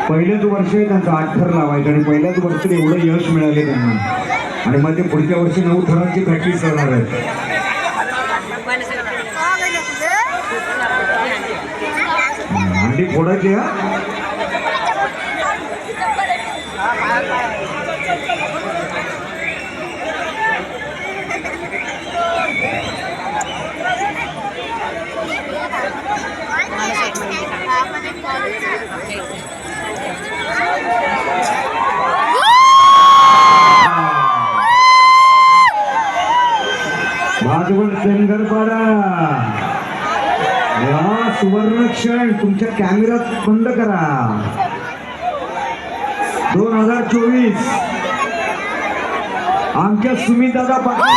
पहिलेच वर्ष आहे त्यांचं 8 थर लावायचं आणि पहिल्याच वर्षात एवढं यश मिळाले त्यांना आणि मग ते पुढच्या वर्षी 9 थरांची प्रॅक्टिस करणार आहे. अंडी फोडायची हा. भाजवड चंदरपाडा या सुवर्ण क्षण तुमच्या कॅमेऱ्यात बंद करा. 2024 आमच्या सुमितदादा पाटील